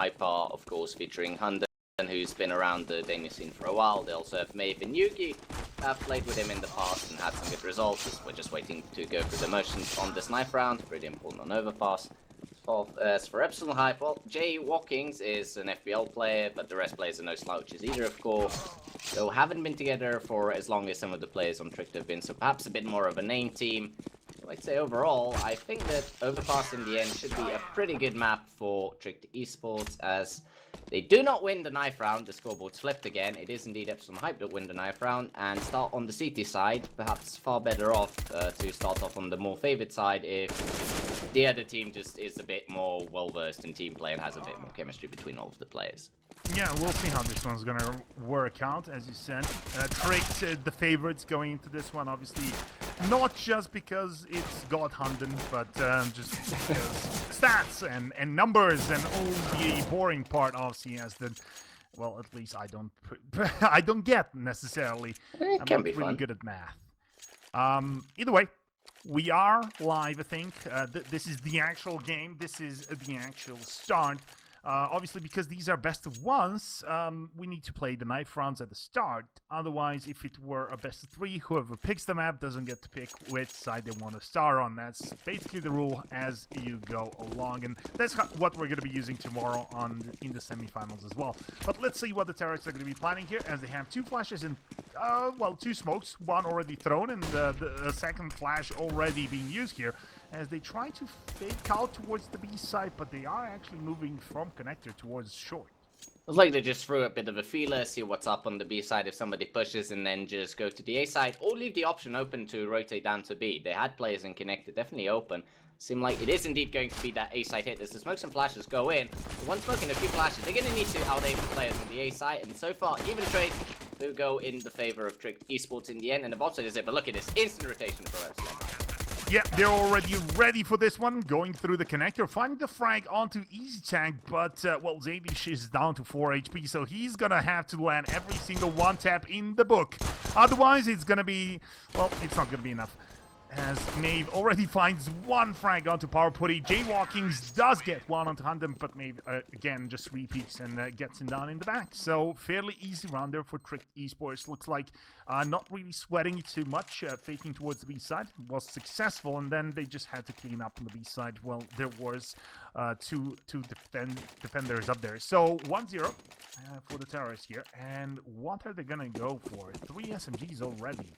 Hype are, of course, featuring Hunden, who's been around the Danish scene for a while. They also have Maeve and Yugi. I've played with him in the past and had some good results. We're just waiting to go through the motions on this knife round. Pretty important on overpass. As for Epsilon Hype, well, Jay Walkings is an FPL player, but the rest players are no slouches either, of course. So haven't been together for as long as some of the players on Tricked have been, so perhaps a bit more of a name team. I'd say overall, I think that Overpass in the end should be a pretty good map for Tricked eSports, as they do not win the knife round. The scoreboard's flipped again. It is indeed Epsilon Hype that win the knife round, and start on the CT side. Perhaps far better off to start off on the more favored side if the other team just is a bit more well-versed in team play and has a bit more chemistry between all of the players. Yeah, we'll see how this one's gonna work out, as you said. Tricked the favorites going into this one, obviously, not just because it's got Hunden, but just because stats and numbers and all the boring part of CS that, well, at least I don't get necessarily. I'm not really good at math. Either way, we are live, I think. This is the actual game. This is the actual start. Obviously, because these are best of ones, we need to play the knife rounds at the start. Otherwise, if it were a best of 3, whoever picks the map doesn't get to pick which side they want to start on. That's basically the rule as you go along, and that's what we're going to be using tomorrow in the semifinals as well. But let's see what the terrorists are going to be planning here, as they have 2 flashes and, well, 2 smokes, 1 already thrown, and the second flash already being used here, as they try to fake out towards the B side, but they are actually moving from connector towards short. It's like they just threw a bit of a feeler, see what's up on the B side if somebody pushes, and then just go to the A side, or leave the option open to rotate down to B. They had players in connector, definitely open. Seem like it is indeed going to be that A side hit as the smokes and flashes go in. One smoke and a few flashes, they're going to need to out-aim the players on the A side, and so far, even trades do go in the favor of Tricked eSports in the end, and the bot side is it, but look at this, instant rotation for Epsilon. Yeah, they're already ready for this one, going through the connector, finding the frag onto Easy Tank, but, well, Zadish is down to 4 HP, so he's gonna have to land every single one tap in the book. Otherwise, it's gonna be, well, it's not gonna be enough. As Maeve already finds 1 frag onto Power Putty, Jaywalkings does get 1 onto Hunden, but Maeve, again, just repeats and gets him down in the back. So, fairly easy round there for Tricked eSports. Looks like not really sweating it too much, faking towards the B side. Was successful, and then they just had to clean up on the B side. Well, there was two defenders up there. So, 1-0 for the terrorists here. And what are they gonna go for? 3 SMGs already.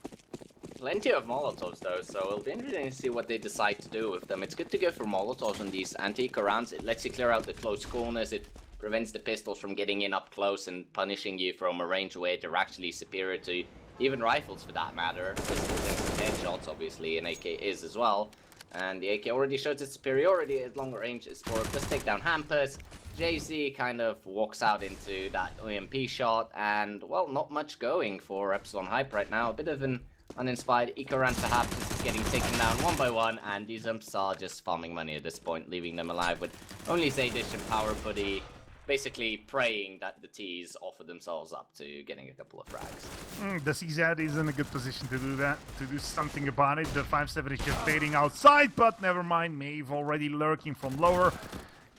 Plenty of Molotovs though, so it'll be interesting to see what they decide to do with them. It's good to go for Molotovs on these anti-eco rounds. It lets you clear out the close corners, it prevents the pistols from getting in up close and punishing you from a range where they're actually superior to even rifles for that matter. Pistols and headshots, obviously, and AK is as well. And the AK already shows its superiority at longer ranges for just take down hampers. JZ kind of walks out into that EMP shot, and well, not much going for Epsilon Hype right now. A bit of an uninspired eco-run perhaps is getting taken down one by one, and these umps are just farming money at this point, leaving them alive with only Zadish and Power Putty basically praying that the T's offer themselves up to getting a couple of frags. The CZ is in a good position to do that, to do something about it. The 5-7 is just fading outside, but never mind, Maeve already lurking from lower.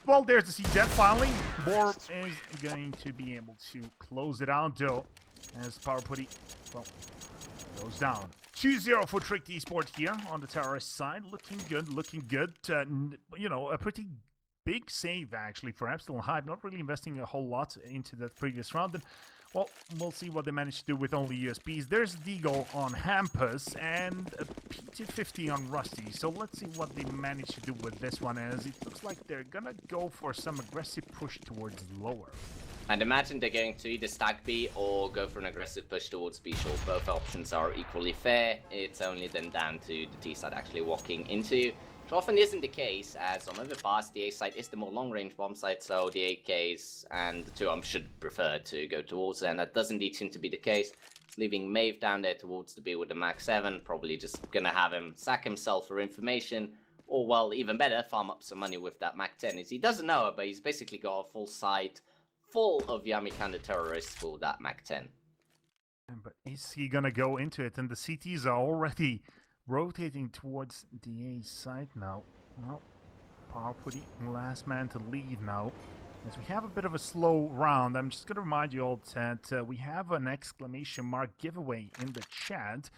Well, there's the CZ finally. Borb is going to be able to close it out though, as Power Putty, well, goes down. 2-0 for Tricked eSports here on the terrorist side. Looking good, looking good. You know, a pretty big save actually for Epsilon Hype. Not really investing a whole lot into that previous round. And, well, we'll see what they manage to do with only USPs. There's Deagle on Hampus and a PT50 on Rusty. So let's see what they manage to do with this one, as it looks like they're gonna go for some aggressive push towards lower. I'd imagine they're going to either stack B or go for an aggressive push towards B short. Both options are equally fair. It's only then down to the T side actually walking into, which often isn't the case, as on overpass the A side is the more long-range bomb side, so the AKs and the 2-arms should prefer to go towards it, and that does indeed seem to be the case. It's leaving Maeve down there towards the B with the Mac 7, probably just gonna have him sack himself for information, or well, even better, farm up some money with that Mac 10, as he doesn't know it, but he's basically got a full side full of Yamikanda terrorists for that Mac 10. But is he gonna go into it? And the CTs are already rotating towards the A side now. Well, Power Putty, last man to leave now. As we have a bit of a slow round, I'm just going to remind you all that we have an exclamation mark giveaway in the chat.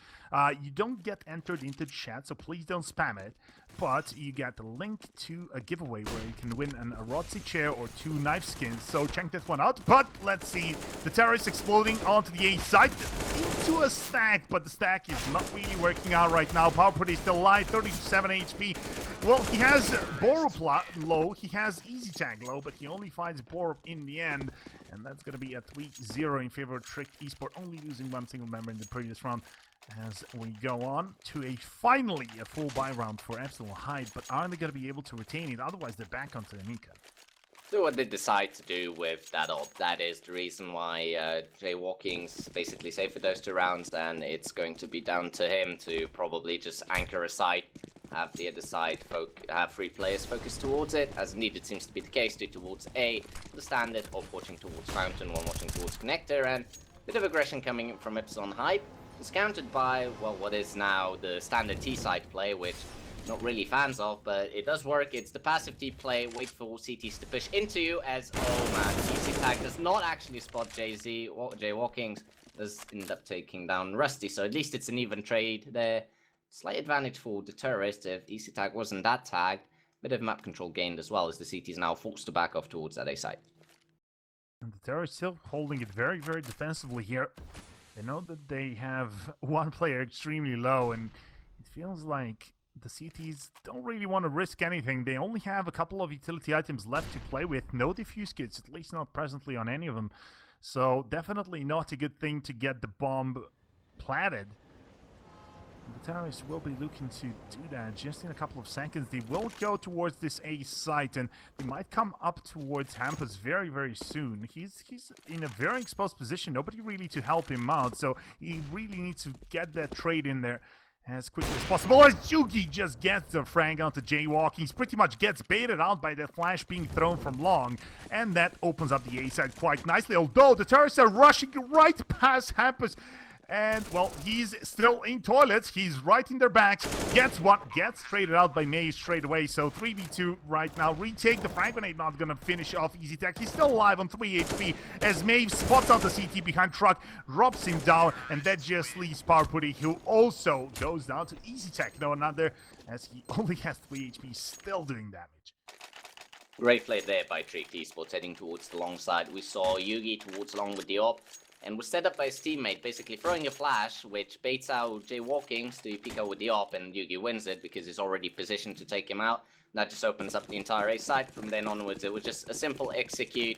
You don't get entered into the chat, so please don't spam it. But you get the link to a giveaway where you can win an Arotsi chair or 2 knife skins. So check that one out. But let's see the terrorists exploding onto the A side into a stack, but the stack is not really working out right now. Power Pretty still alive, 37 HP. Well, he has Borup low, he has Easy Tag low, but he only finds Borup in the end. And that's going to be a 3-0 in favor of Trick Esport, only losing one single member in the previous round. As we go on to finally a full buy round for Epsilon Hype, but are they going to be able to retain it? Otherwise, they're back onto Amika. So what they decide to do with that op, that is the reason why Jaywalking's basically safe for those 2 rounds, and it's going to be down to him to probably just anchor a side, have the other side have 3 players focus towards it, as needed seems to be the case, due towards A, the standard, or watching towards Fountain, one watching towards Connector, and a bit of aggression coming in from Epsilon Hype. It's countered by, well, what is now the standard T-side play, which not really fans of, but it does work. It's the passive T play, wait for CTs to push into you, as, oh man, Easy Tag does not actually spot Jaywalkings, does end up taking down Rusty, so at least it's an even trade there. Slight advantage for the terrorist if Easy Tag wasn't that tagged. Bit of map control gained as well, as the CT is now forced to back off towards that A side. And the terrorists still holding it very, very defensively here. They know that they have one player extremely low, and it feels like the CTs don't really want to risk anything. They only have a couple of utility items left to play with. No defuse kits, at least not presently on any of them. So definitely not a good thing to get the bomb planted. The terrorists will be looking to do that just in a couple of seconds. They will go towards this A site, and they might come up towards Hampus very, very soon. He's in a very exposed position. Nobody really to help him out, so he really needs to get that trade in there as quickly as possible. As Yugi just gets the frag onto Jaywalking, he pretty much gets baited out by the flash being thrown from long, and that opens up the A side quite nicely, although the terrorists are rushing right past Hampus. And, well, he's still in toilets. He's right in their backs. Gets one. Gets traded out by Maze straight away. So 3v2 right now. Retake the frag grenade. Not going to finish off Easy Tech. He's still alive on 3 HP. As Maeve spots out the CT behind Truck. Drops him down. And that just leaves Power Putty, who also goes down to Easy Tech. No another, as he only has 3 HP. Still doing damage. Great play there by Trick Esports heading towards the long side. We saw Yugi towards long with the op. And was set up by his teammate, basically throwing a flash, which baits out Jaywalkings to pick out with the op, and Yugi wins it because he's already positioned to take him out. That just opens up the entire A side. From then onwards, it was just a simple execute,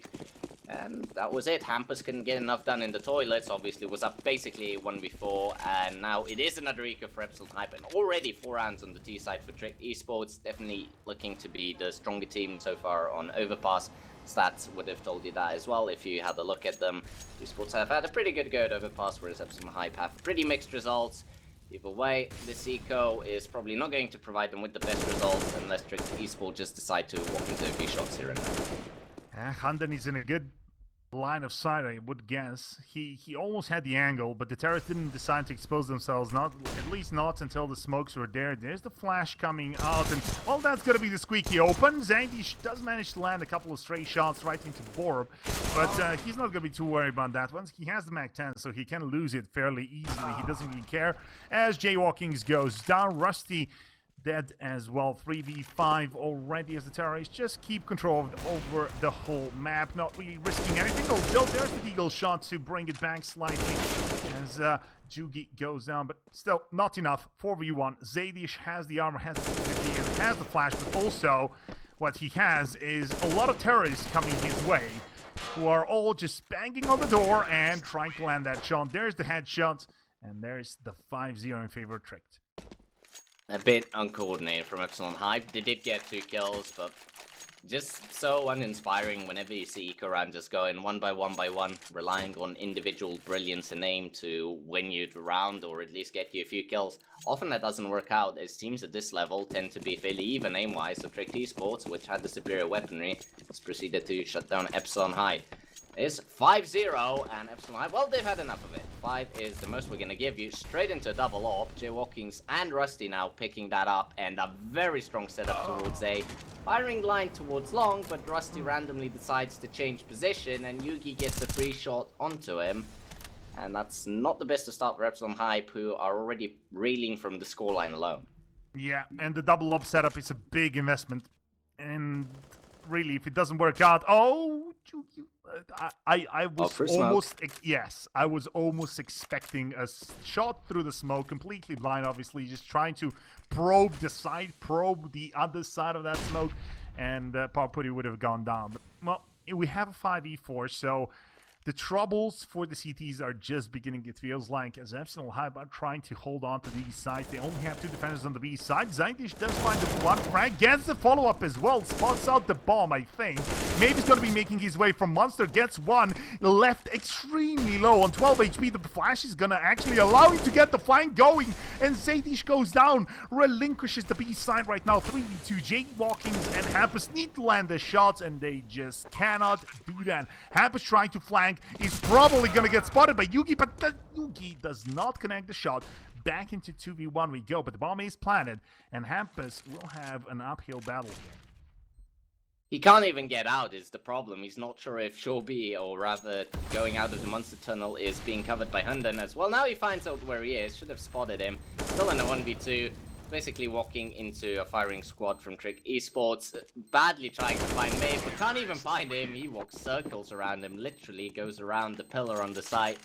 and that was it. Hampus couldn't get enough done in the toilets. Obviously, was up basically 1v4, and now it is another eco for Epsilon Hype, and already 4 rounds on the T side for Trick Esports. Definitely looking to be the stronger team so far on Overpass. Stats would have told you that as well if you had a look at them. Esports have had a pretty good go at Overpass, whereas Epsilon Hype have pretty mixed results. Either way, this eco is probably not going to provide them with the best results unless Trick Esports just decide to walk into a few shots here and there. Handen is in a good line of sight, I would guess. He almost had the angle, but the terrorists didn't decide to expose themselves, not at least not until the smokes were there. There's the flash coming out, and well, that's gonna be the squeaky open. Zandy does manage to land a couple of stray shots right into Borb, but he's not gonna be too worried about that. Once he has the Mac 10, so he can lose it fairly easily. He doesn't really care. As Jaywalkings goes down, Rusty dead as well. 3v5 already, as the terrorists just keep control over the whole map, not really risking anything. Although there's the Eagle shot to bring it back slightly as Jugi goes down, but still not enough. 4v1. Zadish has the armor, has the flash, but also what he has is a lot of terrorists coming his way who are all just banging on the door and trying to land that shot. There's the headshot, and there's the 5-0 in favor of Tricked. A bit uncoordinated from Epsilon Hype. They did get 2 kills, but just so uninspiring whenever you see Ikoran just going one by one, relying on individual brilliance and aim to win you the round or at least get you a few kills. Often that doesn't work out, as teams at this level tend to be fairly even aim-wise, so Trick Esports, which had the superior weaponry, has proceeded to shut down Epsilon Hype. is 5-0, and Epsilon Hype, well, they've had enough of it. 5 is the most we're going to give you. Straight into a double AWP. Jaywalkings and Rusty now picking that up, and a very strong setup towards A. Firing line towards long, but Rusty randomly decides to change position, and Yugi gets a free shot onto him. And that's not the best to start for Epsilon Hype, who are already reeling from the scoreline alone. Yeah, and the double up setup is a big investment. And really, if it doesn't work out, I was almost I was almost expecting a shot through the smoke, completely blind, obviously, just trying to probe the other side of that smoke, and Parputty would have gone down. But well, we have a 5v4, so the troubles for the CTs are just beginning, it feels like, as Epsilon Hype are trying to hold on to these sides. They only have 2 defenders on the B side. Zydish does find the one frag, gets the follow-up as well, spots out the bomb, I think. Maybe he's going to be making his way from Monster, gets one, left extremely low on 12 HP. The flash is going to actually allow him to get the flank going, and Zydish goes down, relinquishes the B side right now. 3v2, Jaywalkings and Hampus need to land the shots, and they just cannot do that. Hampus trying to flank, is probably going to get spotted by Yugi, but Yugi does not connect the shot. Back into 2v1 we go, but the bomb is planted, and Hampus will have an uphill battle here. He can't even get out is the problem. He's not sure if Shorby, or rather going out of the monster tunnel, is being covered by Hunden as well. Now he finds out where he is. Should have spotted him. Still in a 1v2. Basically walking into a firing squad from Trick eSports, badly trying to find Maeve, but can't even find him. He walks circles around him, literally goes around the pillar on the site.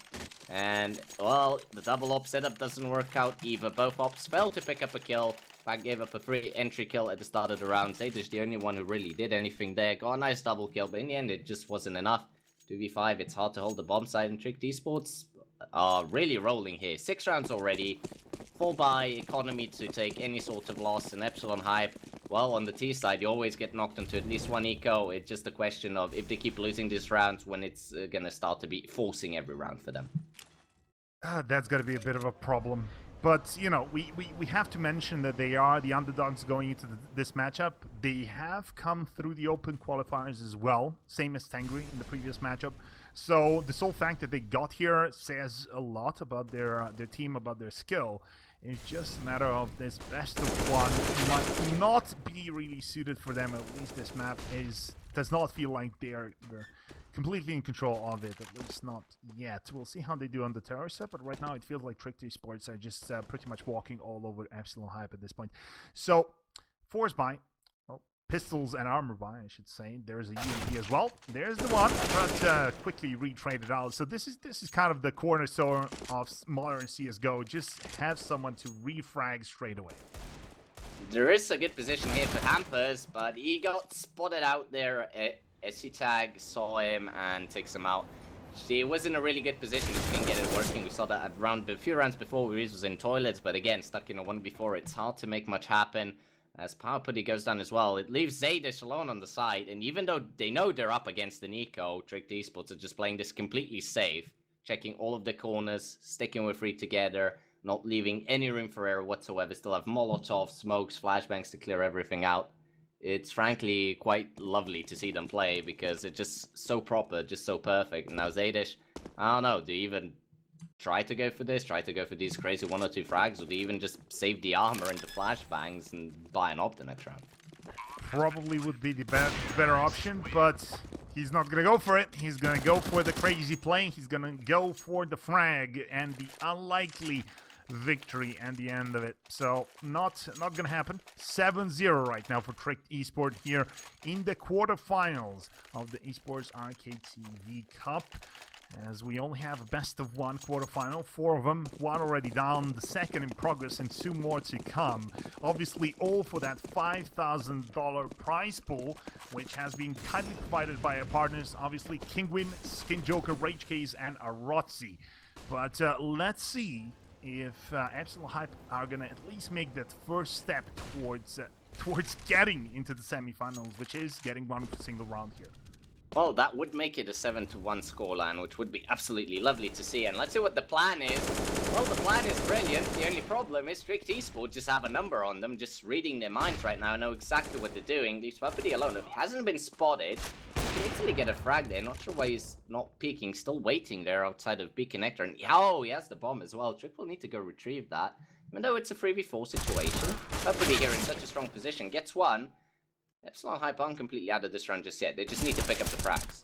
And, well, the double op setup doesn't work out either. Both ops failed to pick up a kill. Back gave up a free entry kill at the start of the round. Zaydish the only one who really did anything there. Got a nice double kill, but in the end it just wasn't enough. 2v5, it's hard to hold the bomb side, and Trick eSports are really rolling here. 6 rounds already. 4 by economy to take any sort of loss, and Epsilon Hype, well, on the T side, you always get knocked into at least 1 eco. It's just a question of if they keep losing these rounds, when it's gonna start to be forcing every round for them. That's gonna be a bit of a problem. But, you know, we have to mention that they are the underdogs going into this matchup. They have come through the open qualifiers as well, same as Tangri in the previous matchup. So the sole fact that they got here says a lot about their team, about their skill. It's just a matter of this best of one might not be really suited for them. At least this map does not feel like they're completely in control of it, at least not yet. We'll see how they do on the terror set, but right now it feels like Trick eSports are just pretty much walking all over Epsilon Hype at this point. So, force buy, well, pistols and armor buy, I should say. There's a UMP as well. There's the one, but quickly retraded out. So this is kind of the cornerstone of modern CSGO. Just have someone to refrag straight away. There is a good position here for Hampers, but he got spotted out there. SC Tag saw him and takes him out. He was in a really good position to get it working. We saw that at a few rounds before, where he was in toilets, but again, stuck in a 1v4. It's hard to make much happen. As Power Putty goes down as well, it leaves Zaydish alone on the side, and even though they know they're up against the Nico, Trick eSports are just playing this completely safe, checking all of the corners, sticking with 3 together, not leaving any room for error whatsoever. Still have Molotov, smokes, flashbangs to clear everything out. It's frankly quite lovely to see them play, because it's just so proper, just so perfect. And now Zaydish, I don't know, do you even try to go for this? Try to go for these crazy 1 or 2 frags? Or do you even just save the armor and the flashbangs and buy an op the next round? Probably would be the better option, but he's not going to go for it. He's going to go for the crazy play. He's going to go for the frag and the unlikely victory and the end of it. So not gonna happen. 7-0 right now for Trick eSport here in the quarterfinals of the eSports Arcade TV Cup, as we only have a best of 1 quarterfinal, 4 of them, 1 already down, the second in progress, and 2 more to come. Obviously all for that $5,000 prize pool, which has been kindly provided by our partners, obviously Kingwin, Skin Joker, Rage Case, and Arotzi. But let's see if Epsilon Hype are gonna at least make that first step towards getting into the semifinals, which is getting 1 single round here. Well, that would make it a 7-1 scoreline, which would be absolutely lovely to see. And let's see what the plan is. Well, the plan is brilliant. The only problem is Trick eSports just have a number on them, just reading their minds right now, know exactly what they're doing. Leaves Puppety alone. It hasn't been spotted. can easily get a frag there. Not sure why he's not peeking, still waiting there outside of B connector. And oh, he has the bomb as well. Trick will need to go retrieve that. Even though it's a 3v4 situation, hopefully here in such a strong position. Gets one. Epsilon Hype aren't completely out of this round just yet. They just need to pick up the frags.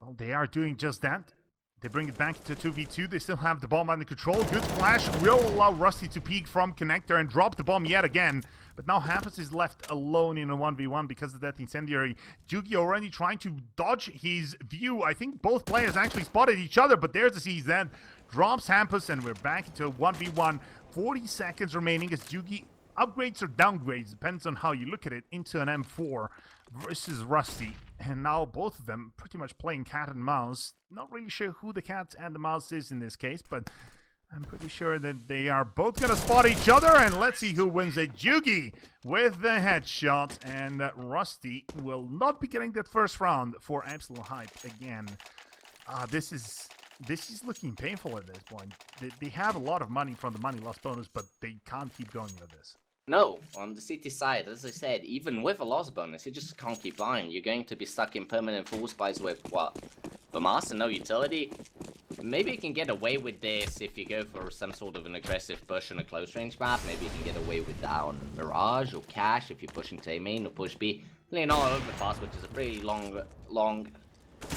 Well, they are doing just that. They bring it back to 2v2. They still have the bomb under control. Good flash will allow Rusty to peek from connector and drop the bomb yet again. But now Hampus is left alone in a 1v1 because of that incendiary. Jugi already trying to dodge his view. I think both players actually spotted each other, but there's the CZ. Drops Hampus, and we're back into a 1v1. 40 seconds remaining as Jugi upgrades or downgrades, depends on how you look at it, into an M4 versus Rusty. And now both of them pretty much playing cat and mouse. Not really sure who the cat and the mouse is in this case, but I'm pretty sure that they are both going to spot each other. And let's see who wins it. Jugi with the headshot, and Rusty will not be getting that first round for Epsilon Hype again. This is looking painful at this point. They have a lot of money from the money loss bonus, but they can't keep going with this. No, on the CT side, as I said, even with a loss bonus, you just can't keep buying. You're going to be stuck in permanent full spies with what? Famas and no utility? Maybe you can get away with this if you go for some sort of an aggressive push on a close range map. Maybe you can get away with that on Mirage or Cash if you're pushing to A main or push B. Playing all over the pass, which is a pretty long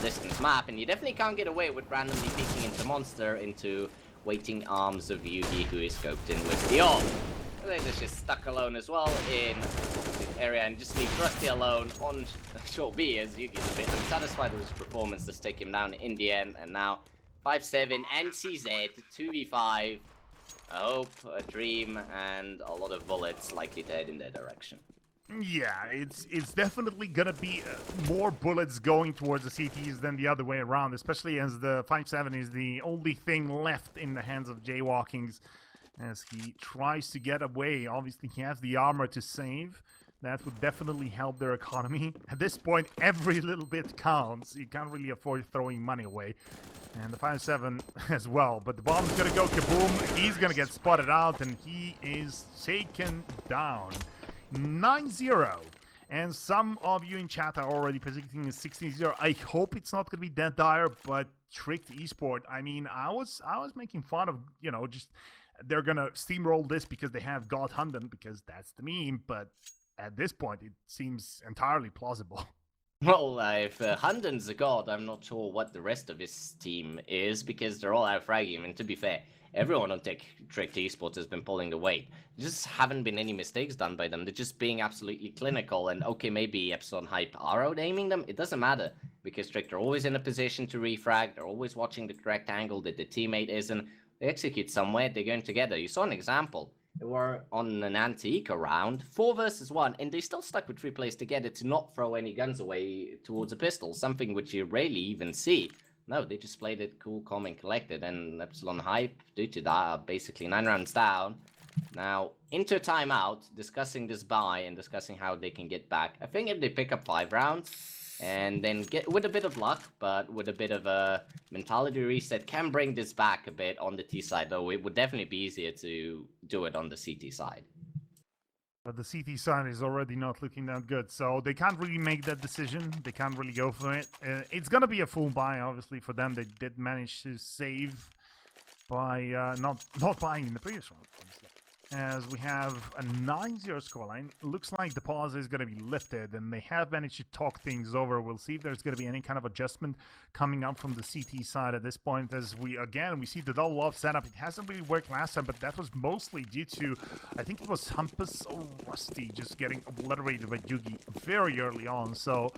distance map, and you definitely can't get away with randomly peeking into Monster into waiting arms of Yugi, who is scoped in with the AWP. They're just stuck alone as well in this area and just leave Rusty alone on short B as Yugi's a bit unsatisfied with his performance. Just take him down in the end, and now 5-7 and CZ 2v5. A hope, a dream, and a lot of bullets likely to head in their direction. Yeah, it's definitely gonna be more bullets going towards the CTs than the other way around, especially as the 5-7 is the only thing left in the hands of Jaywalkings as he tries to get away. Obviously, he has the armor to save. That would definitely help their economy. At this point, every little bit counts. You can't really afford throwing money away. And the 5-7 as well. But the bomb's gonna go kaboom. He's gonna get spotted out, and he is taken down. 9-0. And some of you in chat are already predicting a 16-0. I hope it's not going to be that dire, but tricked eSport. I mean, I was making fun of, you know, just they're going to steamroll this because they have God Hunden, because that's the meme. But at this point, it seems entirely plausible. Well, if Hunden's a god, I'm not sure what the rest of his team is, because they're all out fragging him. And to be fair, everyone on Tricked Esports has been pulling the weight. There just haven't been any mistakes done by them. They're just being absolutely clinical. And okay, maybe Epsilon Hype are out-aiming them. It doesn't matter, because Tricked are always in a position to refrag. They're always watching the correct angle that the teammate isn't. They execute somewhere, they're going together. You saw an example. They were on an anti-eco round, 4 versus 1, and they still stuck with 3 players together to not throw any guns away towards a pistol, something which you rarely even see. No, they just played it cool, calm, and collected, and Epsilon Hype, due to that, are basically 9 rounds down. Now, into a timeout, discussing this buy and discussing how they can get back. I think if they pick up 5 rounds, and then get with a bit of luck, but with a bit of a mentality reset, can bring this back a bit on the T side, though it would definitely be easier to do it on the CT side. But the CT side is already not looking that good, so they can't really make that decision. They can't really go for it. It's going to be a full buy, obviously, for them. They did manage to save by not buying in the previous one, obviously. As we have a 9-0 scoreline. Looks like the pause is going to be lifted, and they have managed to talk things over. We'll see if there's going to be any kind of adjustment coming up from the CT side at this point, as we see the double off setup. It hasn't really worked last time, but that was mostly due to, I think it was Hampus or Rusty just getting obliterated by Yugi very early on. So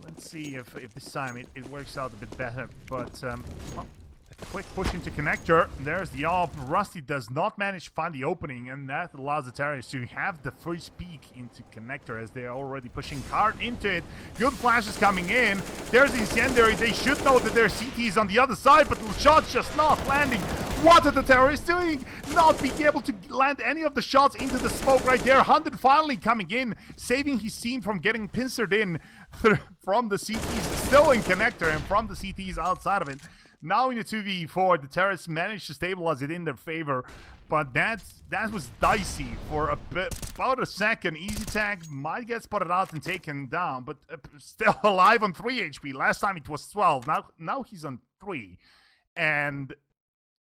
let's see if this time it works out a bit better. But well, quick push into connector. There's the AWP. Rusty does not manage to find the opening, and that allows the Terrorists to have the first peek into connector as they're already pushing hard into it. Good flashes coming in. There's the incendiary. They should know that their CT is on the other side, but the shots just not landing. What are the Terrorists doing? Not being able to land any of the shots into the smoke right there. Hunden finally coming in, saving his team from getting pincered in from the CTs still in connector and from the CTs outside of it. Now in the 2v4, the Terrorists managed to stabilize it in their favor, but that was dicey for about a second. Easy Tag might get spotted out and taken down, but still alive on 3 HP. Last time it was 12. Now he's on 3, and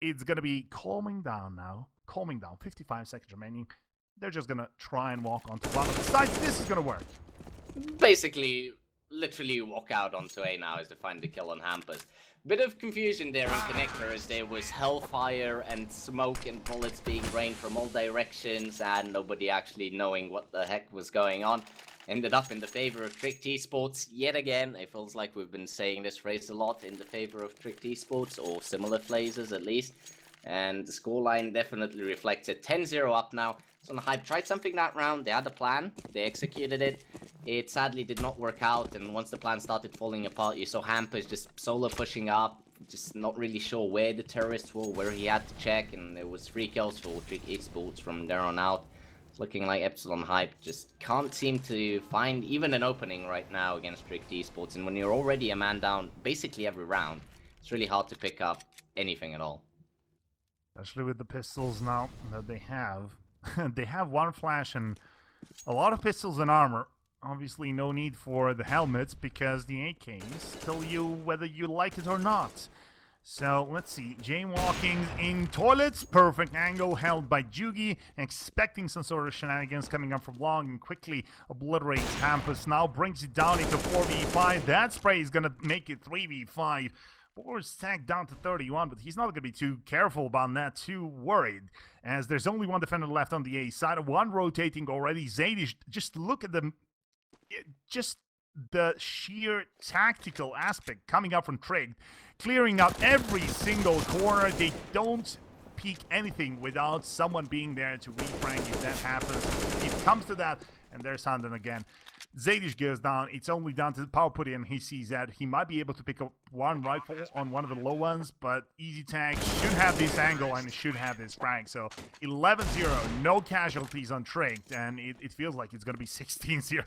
it's gonna be calming down now. Calming down. 55 seconds remaining. They're just gonna try and walk onto one of the sides. This is gonna work. Basically, literally walk out onto A now as they find the kill on Hampers. Bit of confusion there in Connector as there was hellfire and smoke and bullets being rained from all directions and nobody actually knowing what the heck was going on. Ended up in the favor of Tricked Esports yet again. It feels like we've been saying this phrase a lot, in the favor of Tricked Esports, or similar phrases at least. And the scoreline definitely reflects it. 10-0 up now. Epsilon Hype tried something that round. They had a plan. They executed it. It sadly did not work out. And once the plan started falling apart, you saw Hampers just solo pushing up. Just not really sure where the terrorists were, where he had to check. And there was 3 kills for Tricked Esports from there on out. It's looking like Epsilon Hype just can't seem to find even an opening right now against Tricked Esports. And when you're already a man down basically every round, it's really hard to pick up anything at all. Especially with the pistols now that they have. They have 1 flash and a lot of pistols and armor. Obviously no need for the helmets because the AKs tell you whether you like it or not. So let's see. Jane walking in toilets. Perfect angle held by Jugi. Expecting some sort of shenanigans coming up from long and quickly obliterates Hampus. Now brings it down into 4v5. That spray is going to make it 3v5. Boar's tagged down to 31, but he's not going to be too careful about that, too worried, as there's only 1 defender left on the A side, 1 rotating already. Zadish, just look at them, just the sheer tactical aspect coming up from Trig, clearing up every single corner. They don't peek anything without someone being there to refrank if that happens. It comes to that, and there's Handen again. Zadish goes down. It's only down to the power put in. He sees that he might be able to pick up 1 rifle on one of the low ones, but Easy Tag should have this angle and should have this frag. So 11-0, no casualties on Tricked, and it feels like it's going to be 16-0.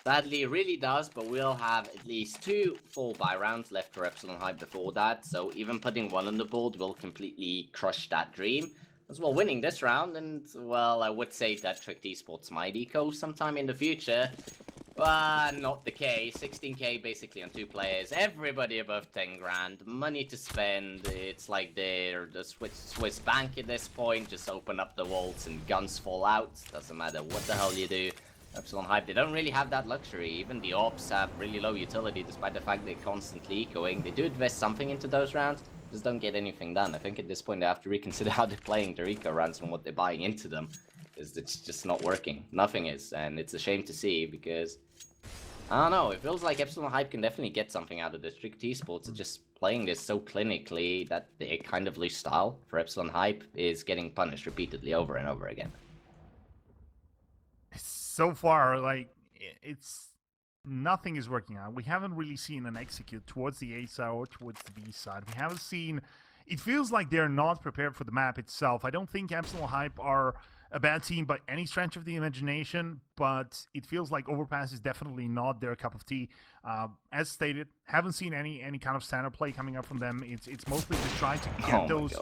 Sadly, it really does, but we'll have at least 2 full buy rounds left for Epsilon Hype before that, so even putting 1 on the board will completely crush that dream. As well, winning this round, and, well, I would say that Tricked Esports might eco sometime in the future, but not the case. 16k basically on 2 players, everybody above 10 grand, money to spend. It's like they're the Swiss bank at this point, just open up the vaults and guns fall out. Doesn't matter what the hell you do. Epsilon Hype, they don't really have that luxury. Even the ops have really low utility despite the fact they're constantly ecoing. They do invest something into those rounds, just don't get anything done. I think at this point they have to reconsider how they're playing their eco rounds and what they're buying into them, because it's just not working. Nothing is, and it's a shame to see because, I don't know, it feels like Epsilon Hype can definitely get something out of this. Tricked Esports are just playing this so clinically that they kind of lose style. For Epsilon Hype is getting punished repeatedly over and over again. So far, like, it's... nothing is working out. We haven't really seen an execute towards the A side or towards the B side. We haven't seen... It feels like they're not prepared for the map itself. I don't think Epsilon Hype are a bad team by any stretch of the imagination, but it feels like Overpass is definitely not their cup of tea. As stated, haven't seen any kind of standard play coming up from them. It's mostly just trying to get those...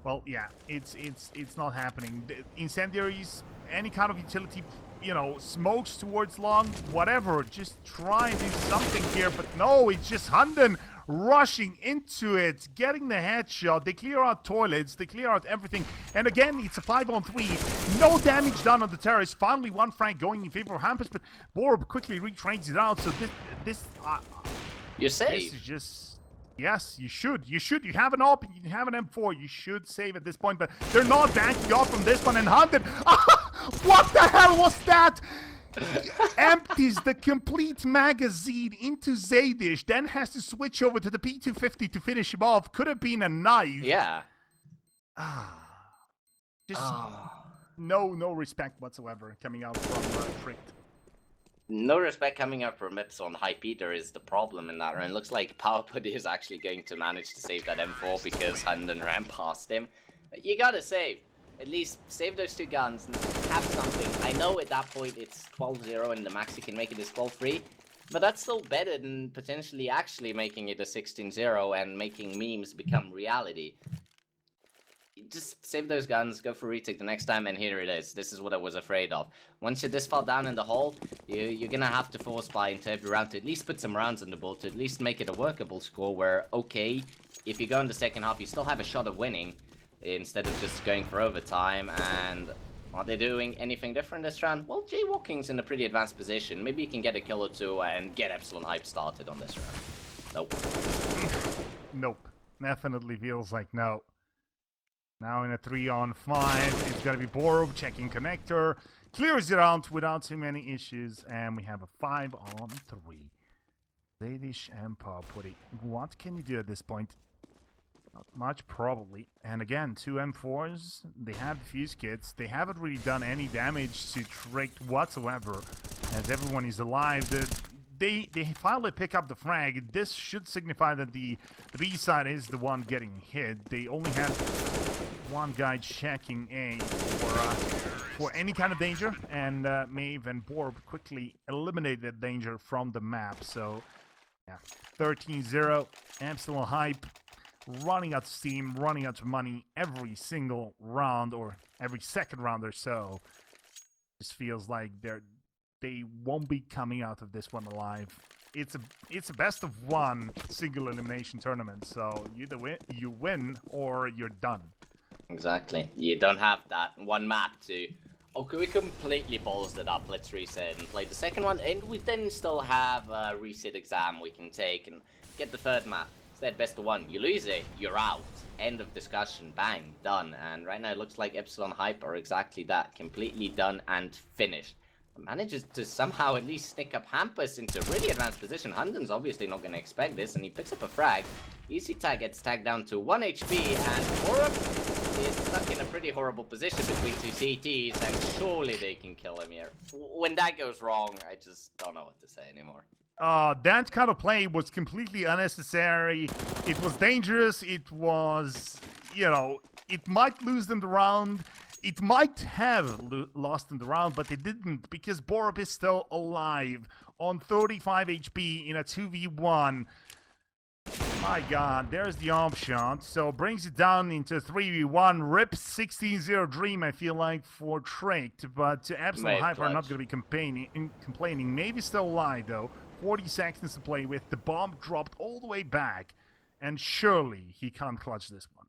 Well, yeah, it's not happening. The incendiaries, any kind of utility, you know, smokes towards long, whatever, just try and do something here, but no, it's just Handen rushing into it, getting the headshot. They clear out toilets, they clear out everything, and again, it's a 5-on-3, no damage done on the terrorists. Finally, 1 frag going in favor of Hampus, but Borb quickly retrains it out, so this You're safe. This is just... Yes, you should. You have an AWP, you have an M4, you should save at this point, but they're not backing off from this one, and Handen... What the hell was that? Empties the complete magazine into Zadish, then has to switch over to the P250 to finish him off. Could have been a knife. Yeah. Just no respect whatsoever coming out from Tricked. No respect coming up from Epsilon Hype either is the problem in that round. Looks like Powerput is actually going to manage to save that M4 because Handen ran past him. But you gotta save. At least save those 2 guns and have something. I know at that point it's 12-0 and the max you can make it is 12-3, but that's still better than potentially actually making it a 16-0 and making memes become reality. just save those guns, go for retake the next time, and here it is. This is what I was afraid of. Once you're this far down in the hole, you're gonna have to force buy into every round to at least put some rounds on the board, to at least make it a workable score where, okay, if you go in the second half, you still have a shot of winning, instead of just going for overtime. And are they doing anything different this round? Well, Jaywalking's in a pretty advanced position. Maybe you can get a kill or two and get Epsilon Hype started on this round. Nope. Nope. Definitely feels like no. Now in a 3-on-5, it's gonna be Borob checking connector, clears it out without too many issues, and we have a 5-on-3. Zadish and Purputty. What can you do at this point? Not much, probably. And again, 2 M4s. They have fuse kits. They haven't really done any damage to Trick whatsoever, as everyone is alive. They finally pick up the frag. This should signify that the B side is the one getting hit. They only have one guy checking A for any kind of danger, and Maeve and Borb quickly eliminate that danger from the map. So, yeah, 13-0, Epsilon Hype running out of steam, running out of money every single round, or every second round or so. Just feels like they won't be coming out of this one alive. It's a best of one single elimination tournament, so you win or you're done. Exactly. You don't have that one map to, okay, we completely balls it up, let's reset and play the second one, and we then still have a reset exam we can take and get the third map. Instead, best of one. You lose it, you're out. End of discussion. Bang. Done. And right now it looks like Epsilon Hype are exactly that. Completely done and finished. Manages to somehow at least stick up Hampus into a really advanced position. Hunden's obviously not going to expect this, and he picks up a frag. Easy Tag gets tagged down to 1 HP, and Borup is stuck in a pretty horrible position between 2 CTs, and surely they can kill him here. When that goes wrong, I just don't know what to say anymore. That kind of play was completely unnecessary. It was dangerous. It was, you know, it might lose them the round. It might have lost in the round, but it didn't, because Borup is still alive on 35 HP in a 2v1. My god, there's the arm shot. So brings it down into 3v1. Rips 16-0 dream, I feel like, for Tricked. But Epsilon Hype are not going to be complaining. Maybe still alive, though. 40 seconds to play with. The bomb dropped all the way back. And surely he can't clutch this one.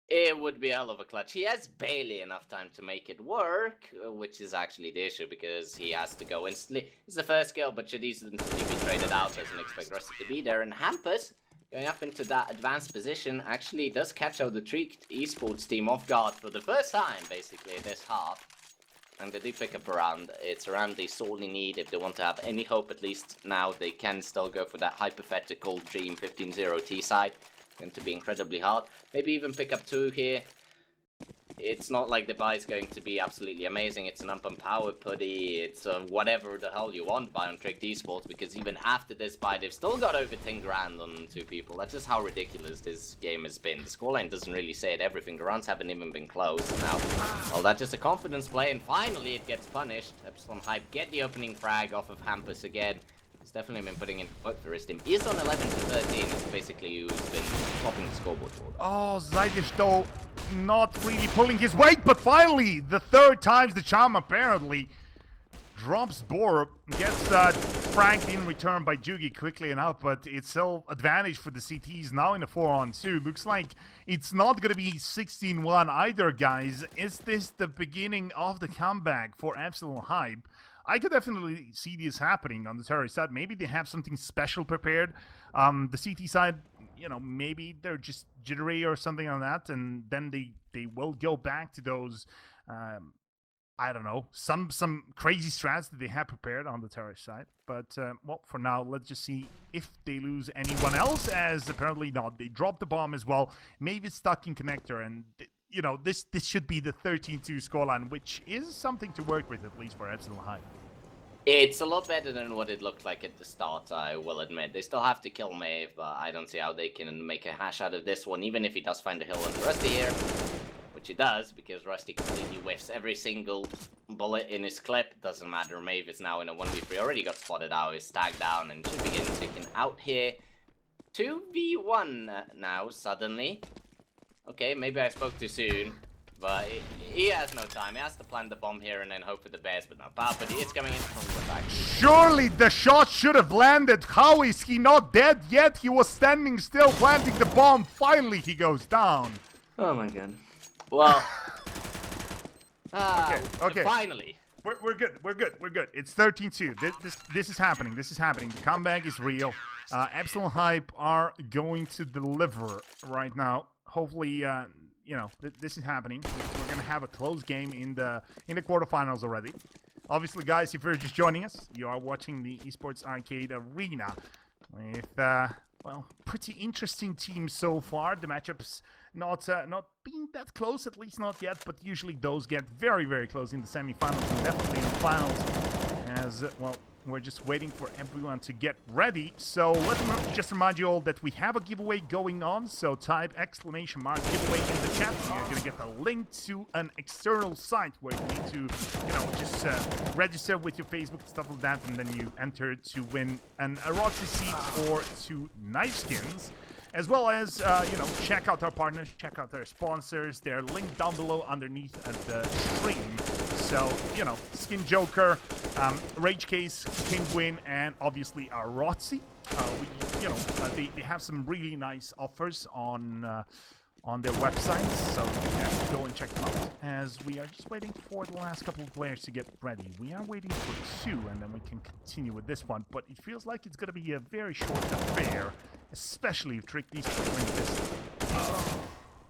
It would be a hell of a clutch. He has barely enough time to make it work, which is actually the issue, because he has to go instantly. It's the first kill, but should easily be traded out. Doesn't expect Rusty to be there. And Hampus, going up into that advanced position, actually does catch out the Tricked eSports team off guard for the first time, basically, this half. And they do pick up a round. It's a round they sorely need if they want to have any hope, at least now. They can still go for that hypothetical Dream 15-0 T side. Going to be incredibly hard. Maybe even pick up 2 here. It's not like the buy is going to be absolutely amazing. It's an unpumped power putty. It's whatever the hell you want buy on Tricked Esports, because even after this buy, they've still got over 10 grand on 2 people. That's just how ridiculous this game has been. The scoreline doesn't really say it. Everything. The rounds haven't even been close. Now, well, that's just a confidence play, and finally it gets punished. Epsilon Hype get the opening frag off of Hampus again. He's definitely been putting in work for his team. He's on 11 to 13. It's basically who's been topping the scoreboard for them. Oh, Zaidish, though, not really pulling his weight, but finally, the third time's the charm, apparently. Drops Borup, gets franked in return by Jugi quickly enough, but it's still advantage for the CTs now in a 4-on-2. Looks like it's not going to be 16-1 either, guys. Is this the beginning of the comeback for Epsilon Hype? I could definitely see this happening on the terrorist side. Maybe they have something special prepared. The CT side, you know, maybe they're just jittery or something on that, and then they will go back to those, I don't know, some crazy strats that they have prepared on the terrorist side. But, well, for now, let's just see if they lose anyone else, as apparently not. They dropped the bomb as well. Maybe it's stuck in connector, and you know, this should be the 13-2 scoreline, which is something to work with, at least for Epsilon Hype. It's a lot better than what it looked like at the start, I will admit. They still have to kill Maeve, but I don't see how they can make a hash out of this one, even if he does find a hill on Rusty here. Which he does, because Rusty completely whiffs every single bullet in his clip. Doesn't matter, Maeve is now in a 1v3, already got spotted out, is tagged down, and should be getting taken out here. 2v1 now, suddenly. Okay, maybe I spoke too soon, but he has no time. He has to plant the bomb here and then hope for the bears, but not bad. But he is coming in from the back. Surely the shot should have landed. How is he not dead yet? He was standing still, planting the bomb. Finally, he goes down. Oh my god. Well, Okay. finally. We're good. It's 13-2. This is happening. This is happening. The comeback is real. Epsilon Hype are going to deliver right now. Hopefully, you know, this is happening. We're gonna have a close game in the quarterfinals already. Obviously, guys, if you're just joining us, you are watching the eSports Arcade Arena with well, pretty interesting teams so far. The matchups not being that close, at least not yet, but usually those get very, very close in the semifinals and definitely in the finals. As well, we're just waiting for everyone to get ready. So let me just remind you all that we have a giveaway going on. So type exclamation mark giveaway in the chat. You're gonna get a link to an external site where you need to, you know, just register with your Facebook and stuff like that, and then you enter to win an Eroxy seat or 2 knife skins. As well as, you know, check out our partners, check out their sponsors. They're linked down below underneath the stream. So, you know, Skin Joker, Rage Case, Penguin, and obviously our Rotzi. You know, they have some really nice offers on their websites, so yeah, go and check them out. As we are just waiting for the last couple of players to get ready. We are waiting for 2, and then we can continue with this one. But it feels like it's going to be a very short affair, especially if Trick these win this.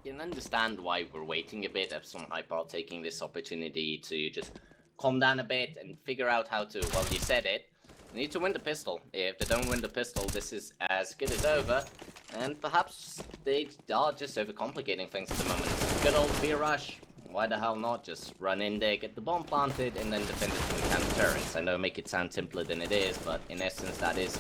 You can understand why we're waiting a bit. Epsilon Hype are taking this opportunity to just calm down a bit and figure out how to, well, you said it, they need to win the pistol. If they don't win the pistol, this is as good as over. And perhaps they are just overcomplicating things at the moment. Good old beer rush. Why the hell not? Just run in there, get the bomb planted, and then defend it from the counter turrets. I know, make it sound simpler than it is, but in essence, that is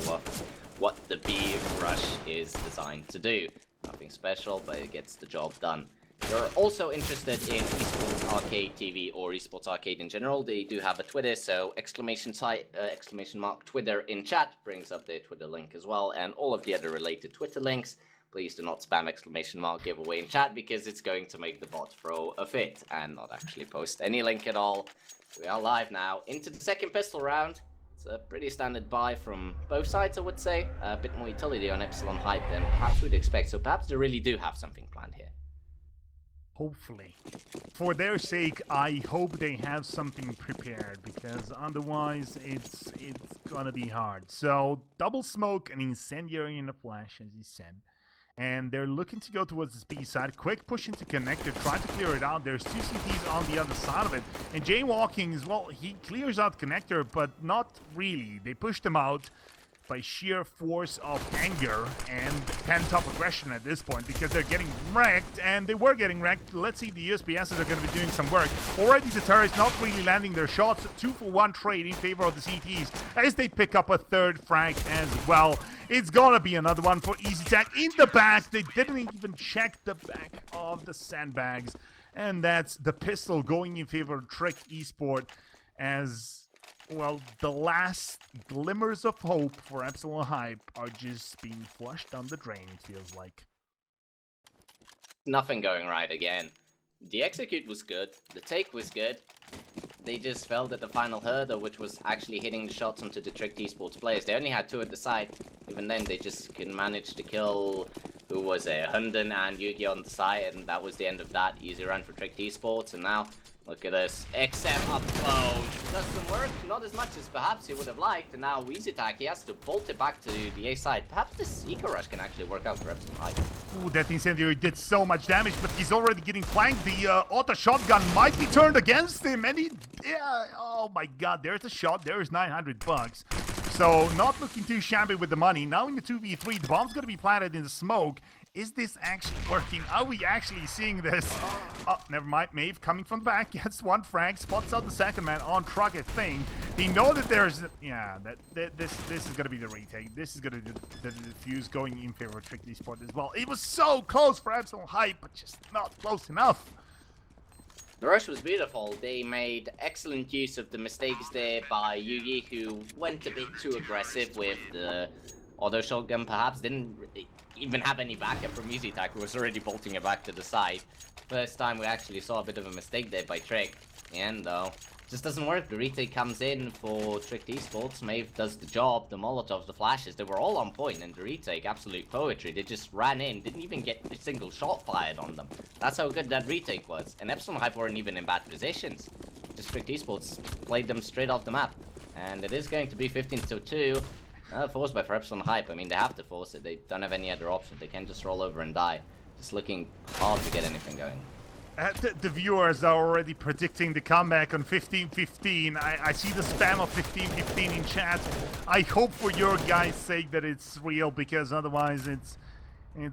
what the beer rush is designed to do. Nothing special, but it gets the job done. If you're also interested in eSports Arcade TV or eSports Arcade in general, they do have a Twitter, so exclamation mark Twitter in chat brings up their Twitter link as well, and all of the other related Twitter links. Please do not spam exclamation mark giveaway in chat, because it's going to make the bot throw a fit and not actually post any link at all. We are live now into the second pistol round. It's a pretty standard buy from both sides, I would say. A bit more utility on Epsilon Hype than perhaps we'd expect, so perhaps they really do have something planned here. Hopefully. For their sake, I hope they have something prepared, because otherwise it's gonna be hard. So, double smoke and incendiary in a flash, as he said. And they're looking to go towards this B side. Quick push into connector, try to clear it out. There's 2 CTs on the other side of it. And jaywalking as well, he clears out connector, but not really. They pushed him out by sheer force of anger and pent-up aggression at this point, because they're getting wrecked, and they were getting wrecked. Let's see, the USPSs are going to be doing some work. Already the turrets not really landing their shots. 2-for-1 trade in favor of the CTs as they pick up a 3rd frag as well. It's gonna be another one for EasyTech in the back. They didn't even check the back of the sandbags, and that's the pistol going in favor of Trick Esport, as well, the last glimmers of hope for Epsilon Hype are just being flushed down the drain, it feels like. Nothing going right again. The execute was good, the take was good. They just failed at the final hurdle, which was actually hitting the shots onto the Trick Esports players. They only had 2 at the side. Even then, they just couldn't manage to kill, who was it, Hunden and Yugi on the side, and that was the end of that. Easy run for Trick Esports, and now, look at this. XM up close. Doesn't work, not as much as perhaps he would have liked, and now EasyTech, he has to bolt it back to the A side. Perhaps this Eco Rush can actually work out for Epsilon Hype. Ooh, that incendiary did so much damage, but he's already getting flanked. The auto shotgun might be turned against him, and oh my god, there's a shot, there's 900 bucks. So, not looking too shabby with the money. Now in the 2v3, the bomb's gonna be planted in the smoke. Is this actually working? Are we actually seeing this? Oh, never mind. Maeve coming from the back, gets 1 frag, spots out the second man on truck, I think. They know that there's, yeah, this is gonna be the retake. This is gonna be the defuse going in favor of Trick Esport as well. It was so close for Epsilon Hype, but just not close enough. The rush was beautiful. They made excellent use of the mistakes there by Yugi, who went a bit too aggressive with the auto shotgun, perhaps. even have any backup from EasyTac, who was already bolting it back to the side. First time we actually saw a bit of a mistake there by Trick. And though, just doesn't work. The retake comes in for Trick eSports. Maeve does the job. The Molotovs, the flashes, they were all on point. And the retake, absolute poetry. They just ran in, didn't even get a single shot fired on them. That's how good that retake was. And Epsilon Hype weren't even in bad positions. Just Trick eSports played them straight off the map. And it is going to be 15-2. Forced by for Epsilon Hype. I mean, they have to force it. They don't have any other option. They can't just roll over and die. Just looking hard to get anything going. The viewers are already predicting the comeback on 15-15. I see the spam of 15-15 in chat. I hope for your guys' sake that it's real, because otherwise it's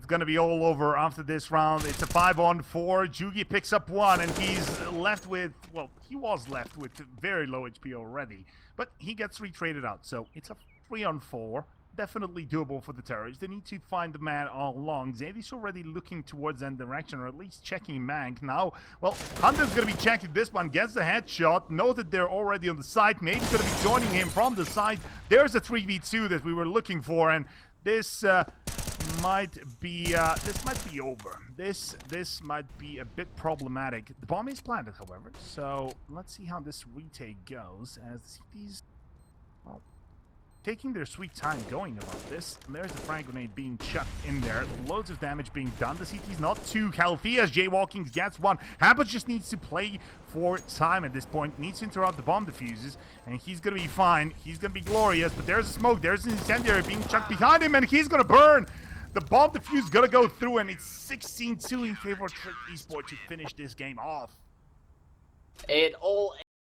gonna be all over after this round. It's a 5-on-4. Jugi picks up one, and he's left with, well, he was left with very low HP already, but he gets retraded out. So it's a 3-on-4. Definitely doable for the terrorists. They need to find the man all along. Zadie's already looking towards that direction, or at least checking Mank. Now, well, Hunter's gonna be checking this one, gets the headshot. Know that they're already on the side. Maybe gonna be joining him from the side. There's a 3v2 that we were looking for, and this might be over. This might be a bit problematic. The bomb is planted, however, so let's see how this retake goes, as these, well, taking their sweet time going about this. And there's the frag grenade being chucked in there. Loads of damage being done. The CT's not too healthy as Jaywalking gets one. Habit just needs to play for time at this point. Needs to interrupt the bomb diffuses. And he's going to be fine. He's going to be glorious. But there's a smoke. There's an incendiary being chucked behind him. And he's going to burn. The bomb diffuse is going to go through. And it's 16-2 in favor of Trick eSports to finish this game off. It all